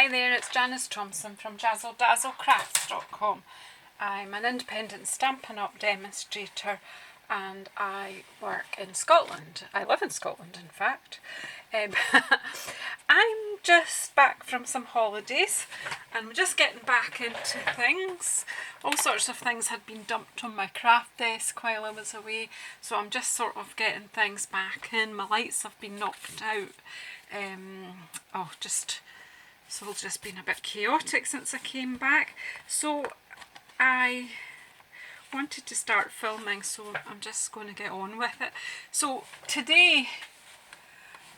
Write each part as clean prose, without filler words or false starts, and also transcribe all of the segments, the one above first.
Hi there, it's Janice Thompson from JazzleDazzleCrafts.com. I'm an independent Stampin' Up demonstrator and I work in Scotland. I live in Scotland, in fact. I'm just back from some holidays and I'm just getting back into things. All sorts of things had been dumped on my craft desk while I was away, so I'm just sort of getting things back in. My lights have been knocked out. It's all just been a bit chaotic since I came back. So I wanted to start filming, so I'm just going to get on with it. So today,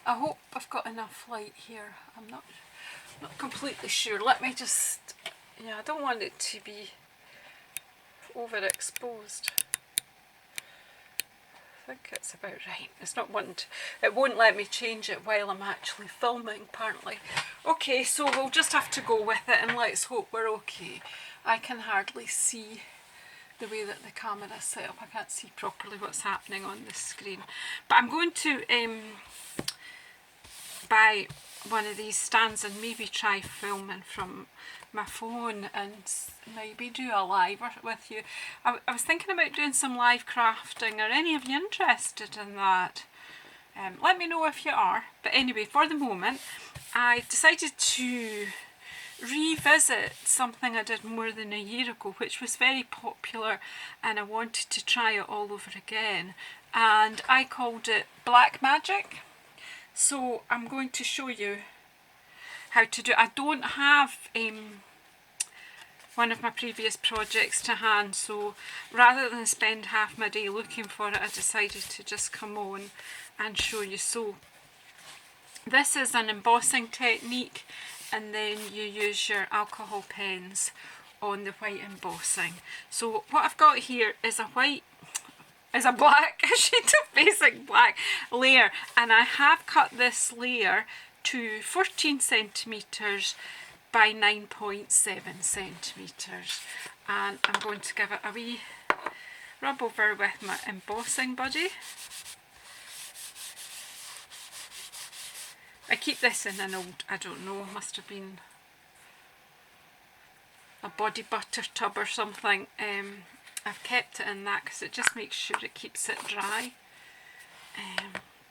I hope I've got enough light here. I'm not completely sure. Let me just, I don't want it to be overexposed. I think it's about right. It's not wanting to, it won't let me change it while I'm actually filming, apparently. Okay, so we'll just have to go with it and let's hope we're okay. I can hardly see the way that the camera is set up. I can't see properly what's happening on the screen. But I'm going to buy one of these stands and maybe try filming from my phone and maybe do a live with you. I was thinking about doing some live crafting. Are any of you interested in that? Let me know if you are. But anyway, for the moment, I decided to revisit something I did more than a year ago, which was very popular, and I wanted to try it all over again. And I called it Black Magic. So I'm going to show you how to do it. I don't have one of my previous projects to hand, so rather than spend half my day looking for it, I decided to just come on and show you. So this is an embossing technique, and then you use your alcohol pens on the white embossing. So what I've got here is a black sheet of basic black layer, and I have cut this layer to 14 centimetres by 9.7 centimetres, and I'm going to give it a wee rub over with my embossing buddy. I keep this in an old, I don't know, must have been a body butter tub or something. I've kept it in that because it just makes sure it keeps it dry.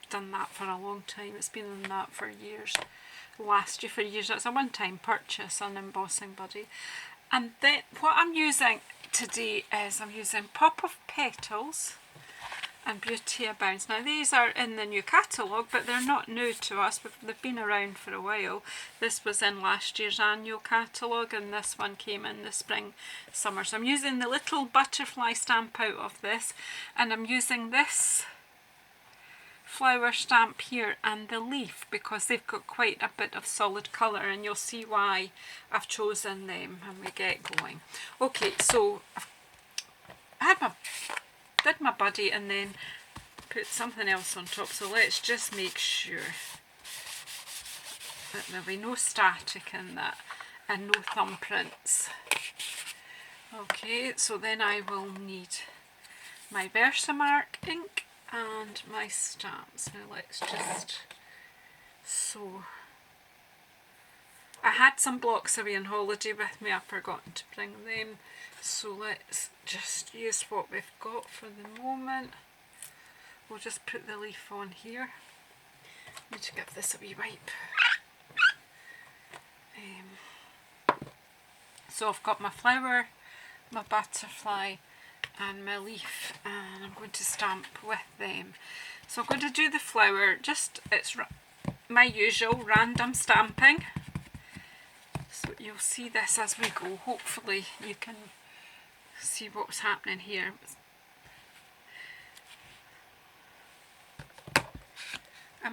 Done that for a long time. It's been in that for years. Last year for years. It's a one-time purchase, an embossing buddy. And then what I'm using today is I'm using Pop of Petals and Beauty Abounds. Now these are in the new catalogue, but they're not new to us. They've been around for a while. This was in last year's annual catalogue, and this one came in the spring, summer. So I'm using the little butterfly stamp out of this, and I'm using this flower stamp here and the leaf because they've got quite a bit of solid colour, and you'll see why I've chosen them when we get going. Okay, so I did my buddy and then put something else on top, so let's just make sure that there'll be no static in that and no thumbprints. Okay, so then I will need my Versamark ink and my stamps. Now let's just, so I had some blocks away on holiday with me, I've forgotten to bring them, so let's just use what we've got for the moment. We'll just put the leaf on here. I need to give this a wee wipe. So I've got my flower, my butterfly and my leaf, and I'm going to stamp with them. So I'm going to do the flower, it's my usual random stamping. So you'll see this as we go. Hopefully you can see what's happening here. I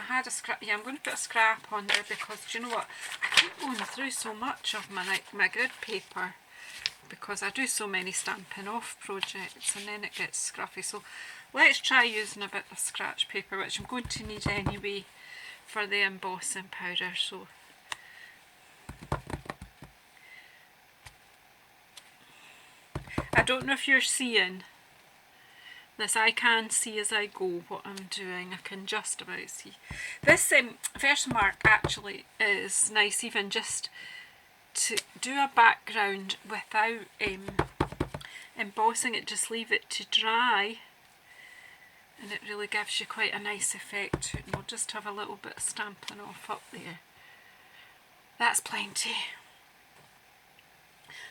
had a scrap, I'm going to put a scrap on there because, do you know what, I keep going through so much of my grid paper because I do so many Stampin' Off projects and then it gets scruffy. So let's try using a bit of scratch paper, which I'm going to need anyway for the embossing powder. So I don't know if you're seeing this I can see as I go what I'm doing. I can just about see. This Versamark actually is nice even just to do a background without embossing it, just leave it to dry and it really gives you quite a nice effect to it. And we'll just have a little bit of Stampin' off up there. That's plenty.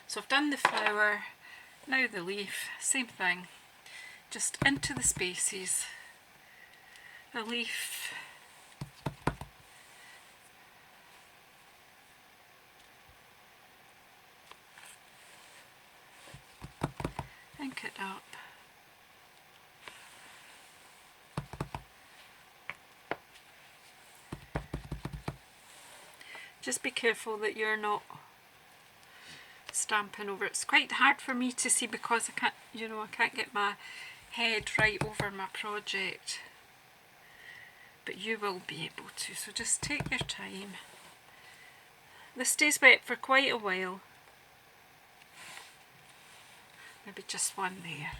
So I've done the flower, now the leaf, same thing. Just into the spaces, the leaf, ink it up. Just be careful that you're not stamping over it. It's quite hard for me to see because I can't, you know, I can't get my head right over my project. But you will be able to, so just take your time. This stays wet for quite a while. Maybe just one there.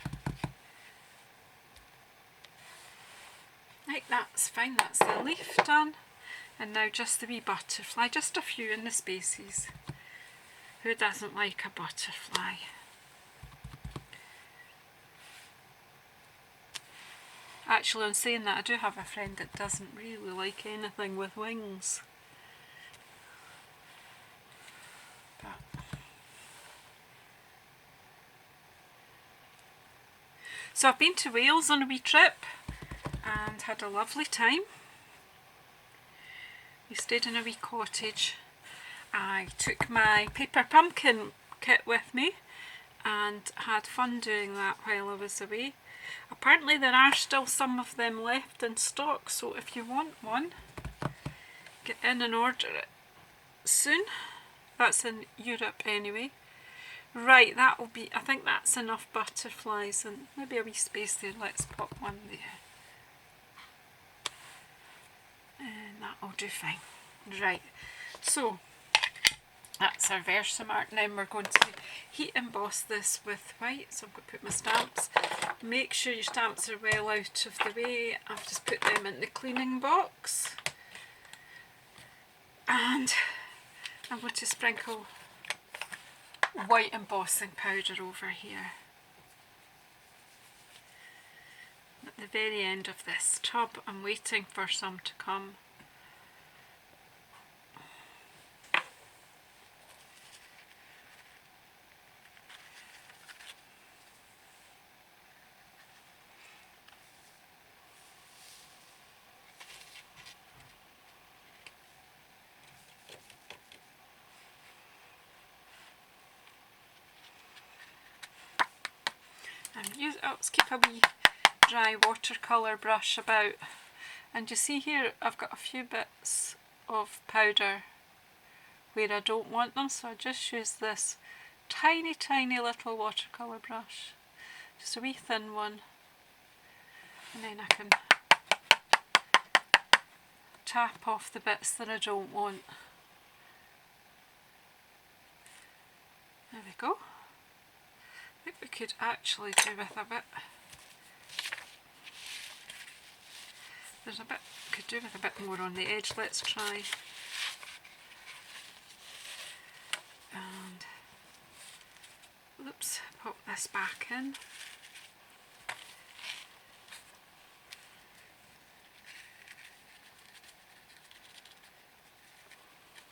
Right, that's fine, that's the leaf done. And now just the wee butterfly, just a few in the spaces. Who doesn't like a butterfly? Actually, on saying that, I do have a friend that doesn't really like anything with wings. So I've been to Wales on a wee trip and had a lovely time. We stayed in a wee cottage. I took my paper pumpkin kit with me and had fun doing that while I was away. Apparently there are still some of them left in stock, so if you want one, get in and order it soon. That's in Europe anyway. Right, that will be, I think that's enough butterflies and maybe a wee space there. Let's pop one there. And that'll do fine. Right, so that's our Versamark. Now we're going to heat emboss this with white. So I'm going to put my stamps. Make sure your stamps are well out of the way. I've just put them in the cleaning box. And I'm going to sprinkle white embossing powder over here. At the very end of this tub, I'm waiting for some to come. Let's keep a wee dry watercolour brush about, and you see here I've got a few bits of powder where I don't want them, so I just use this tiny little watercolour brush, just a wee thin one, and then I can tap off the bits that I don't want. There we go. I think we could actually do with a bit, there's a bit, could do with a bit more on the edge. Let's try. And, oops, pop this back in.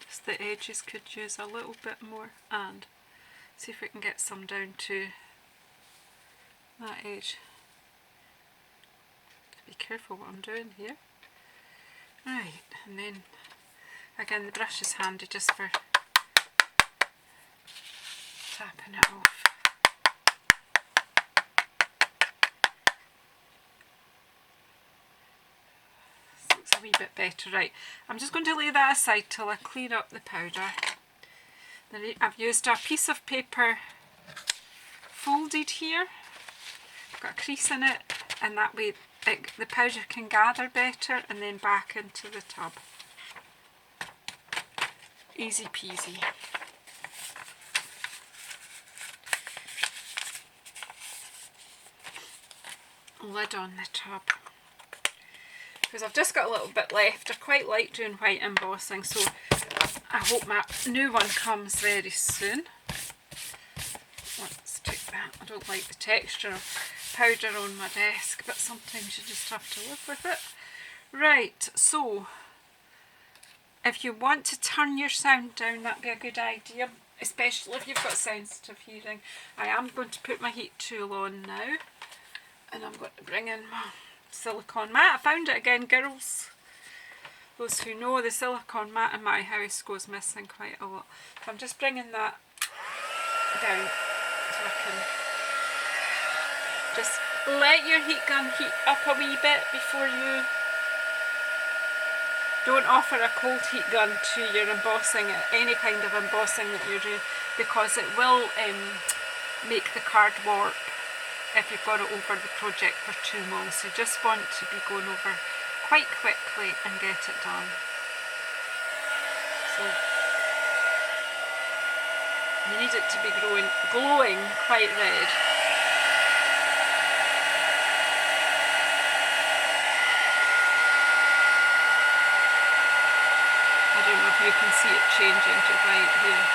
Just the edges could use a little bit more, and see if we can get some down to that edge. Be careful what I'm doing here. Right, and then again the brush is handy just for tapping it off. This looks a wee bit better. Right, I'm just going to lay that aside till I clear up the powder. Then I've used a piece of paper folded here. I've got a crease in it, and that way the powder can gather better, and then back into the tub. Easy peasy. lid on the tub. Because I've just got a little bit left. I quite like doing white embossing, so I hope my new one comes very soon. Let's take that. I don't like the texture of powder on my desk, but sometimes you just have to live with it. Right, so if you want to turn your sound down, that'd be a good idea, especially if you've got sensitive hearing. I am going to put my heat tool on now, and I'm going to bring in my silicone mat. I found it again, girls. Those who know, the silicone mat in my house goes missing quite a lot. So I'm just bringing that down so I can just let your heat gun heat up a wee bit before you... Don't offer a cold heat gun to your embossing, any kind of embossing that you're doing, because it will make the card warp if you've got it over the project for too long. So you just want to be going over quite quickly and get it done. So you need it to be glowing quite red. I don't know if you can see it changing to white here.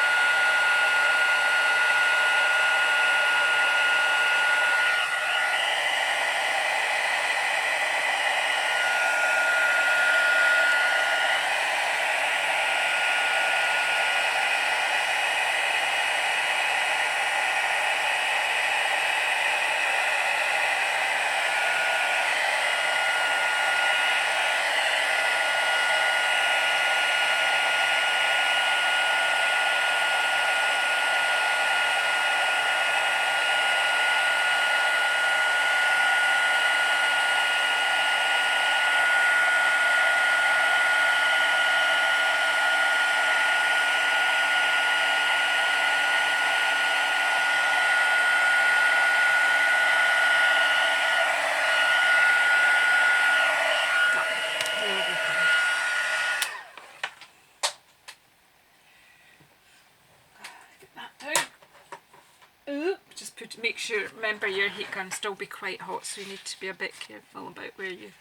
Make sure, remember your heat gun still be quite hot, so you need to be a bit careful about where you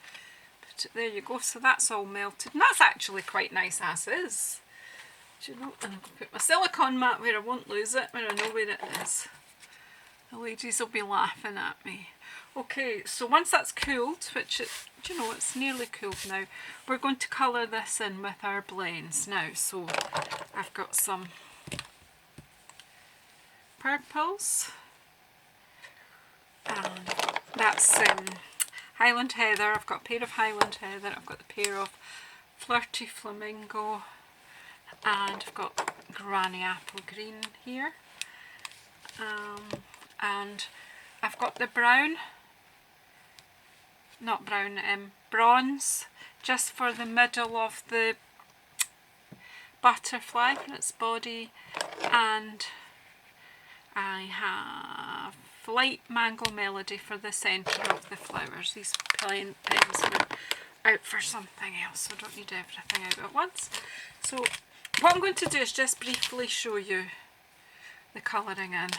put it. There you go, so that's all melted, and that's actually quite nice as is. Do you know? And I'm going to put my silicone mat where I won't lose it, where I know where it is. The ladies will be laughing at me. Okay, so once that's cooled, which it, do you know, it's nearly cooled now, we're going to colour this in with our blends now. So I've got some purples. That's Highland Heather. I've got a pair of Highland Heather, I've got a pair of Flirty Flamingo, and I've got Granny Apple Green here, and I've got the brown, not brown, bronze, just for the middle of the butterfly for its body, and I have Light Mango Melody for the centre of the flowers. These pens were out for something else, so I don't need everything out at once. So what I'm going to do is just briefly show you the colouring in.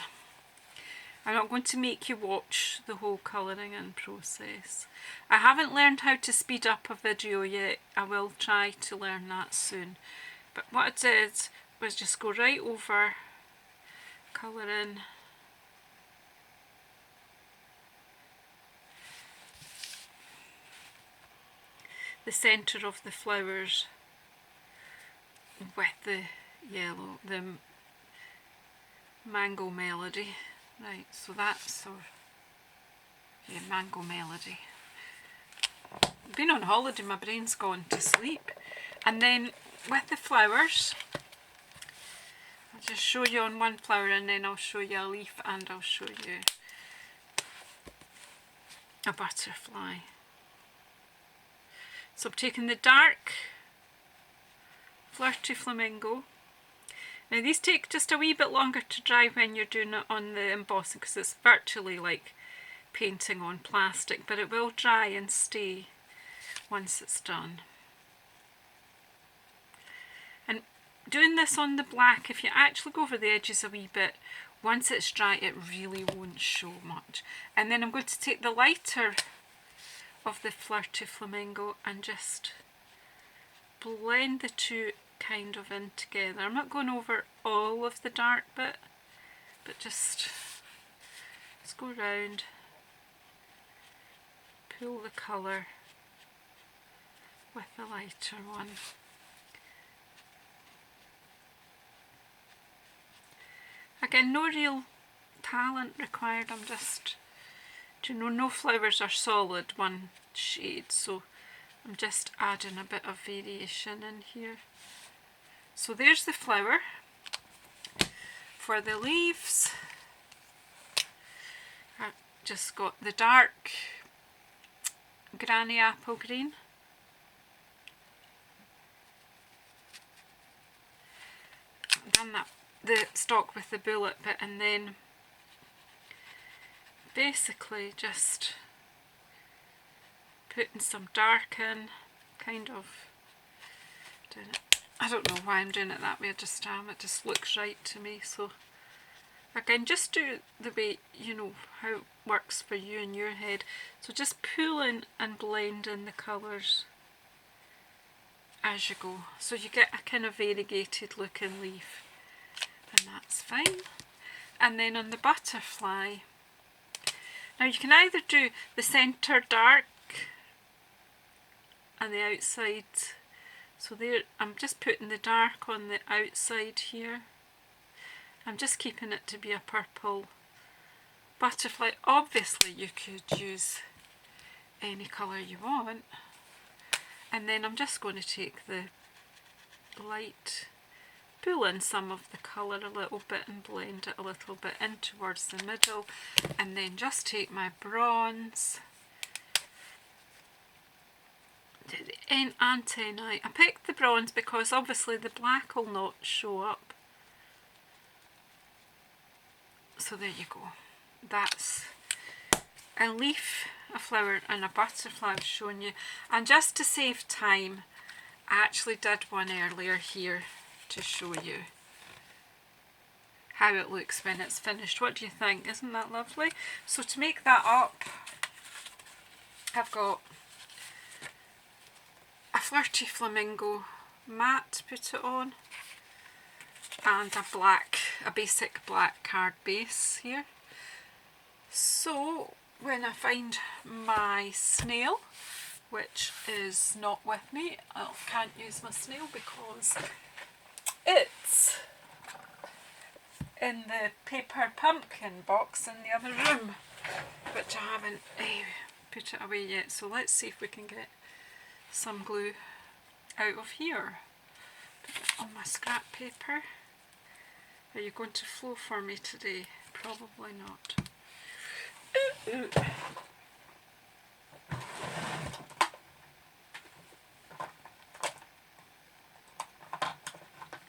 I'm not going to make you watch the whole colouring in process. I haven't learned how to speed up a video yet. I will try to learn that soon. But what I did was just go right over, colour in the centre of the flowers with the yellow, the Mango Melody. Right, so that's Mango Melody. I've been on holiday, my brain's gone to sleep. And then with the flowers, I'll just show you on one flower, and then I'll show you a leaf, and I'll show you a butterfly. So I'm taking the dark Flirty Flamingo. Now these take just a wee bit longer to dry when you're doing it on the embossing, because it's virtually like painting on plastic, but it will dry and stay once it's done. And doing this on the black, if you actually go over the edges a wee bit, once it's dry it really won't show much. And then I'm going to take the lighter of the Flirty Flamingo and just blend the two kind of in together. I'm not going over all of the dark bit, but just let's go round, pull the colour with the lighter one. Again, no real talent required. I'm just, you know, no flowers are solid one shade, so I'm just adding a bit of variation in here. So there's the flower. For the leaves, I just got the dark Granny Apple Green. I've done that, the stalk with the bullet bit, and then basically just putting some dark in, kind of doing it. I don't know why I'm doing it that way, I just am, it just looks right to me. So again, just do the way, you know, how it works for you in your head. So just pull in and blend in the colours as you go, so you get a kind of variegated looking leaf, and that's fine. And then on the butterfly, now you can either do the centre dark and the outside, so there I'm just putting the dark on the outside here. I'm just keeping it to be a purple butterfly. Obviously you could use any colour you want, and then I'm just going to take the light, pull in some of the colour a little bit and blend it a little bit in towards the middle, and then just take my bronze, antennae. I picked the bronze because obviously the black will not show up. So there you go. That's a leaf, a flower and a butterfly I've shown you. And just to save time, I actually did one earlier here to show you how it looks when it's finished. What do you think? Isn't that lovely? So to make that up, I've got a Flirty Flamingo matte to put it on, and a basic black card base here. So when I find my snail, which is not with me, I can't use my snail because it's in the paper pumpkin box in the other room, which I haven't put it away yet. So let's see if we can get some glue out of here. Put it on my scrap paper. Are you going to flow for me today? Probably not. Ooh.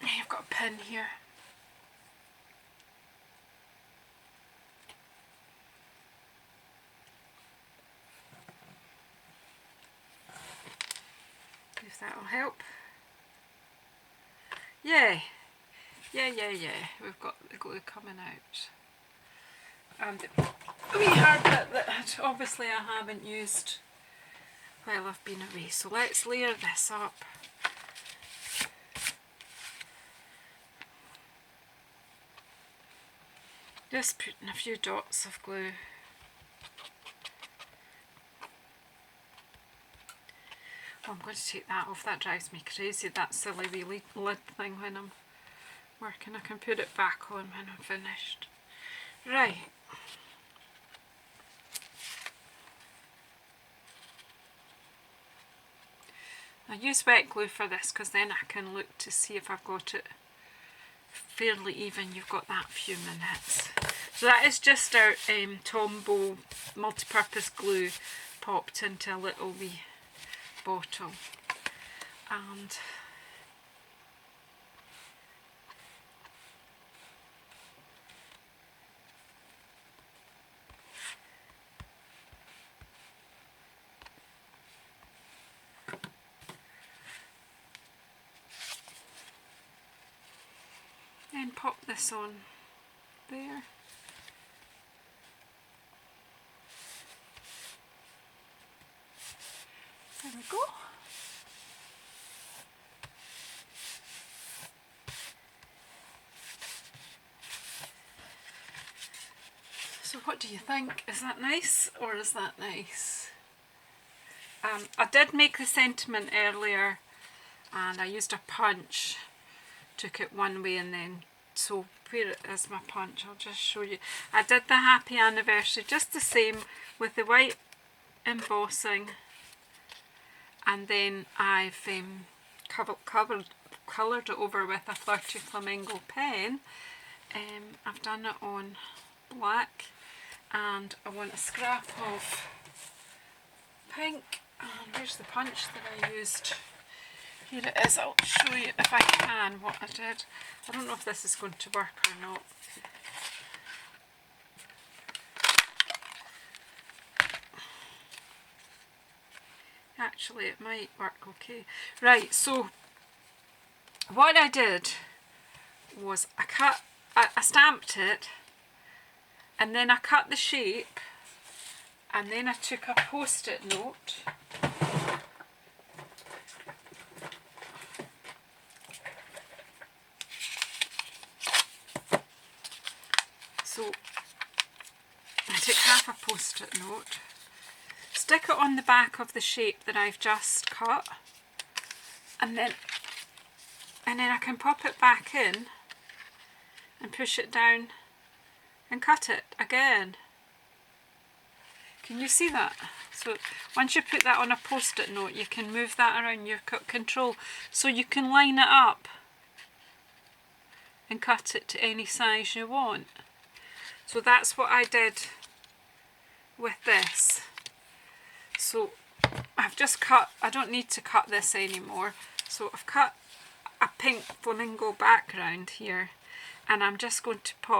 I've got a pin here. If that'll help. Yeah. We've got the glue coming out. And the wee hard bit that obviously I haven't used while I've been away. So let's layer this up. Just putting a few dots of glue. Oh, I'm going to take that off. That drives me crazy, that silly wee lid thing when I'm working. I can put it back on when I'm finished. Right. I use wet glue for this because then I can look to see if I've got it fairly even. You've got that few minutes. So that is just our Tombow multi-purpose glue popped into a little wee bottle. And then pop this on there. we go. So what do you think? Is that nice or is that nice? I did make the sentiment earlier and I used a punch, took it one way and then, so where is my punch? I'll just show you. I did the happy anniversary just the same with the white embossing, and then I've coloured it over with a Flirty Flamingo pen. I've done it on black, and I want a scrap of pink, and here's the punch that I used. Here it is. I'll show you if I can what I did. I don't know if this is going to work or not. Actually, it might work okay. Right, so what I did was I stamped it, and then I cut the shape, and then I took a post-it note. So I took half a post-it note, stick it on the back of the shape that I've just cut, and then I can pop it back in and push it down and cut it again. Can you see that? So once you put that on a post-it note, you can move that around your control, so you can line it up and cut it to any size you want. So that's what I did with this. So I've just cut, I don't need to cut this anymore. So I've cut a pink flamingo background here, and I'm just going to pop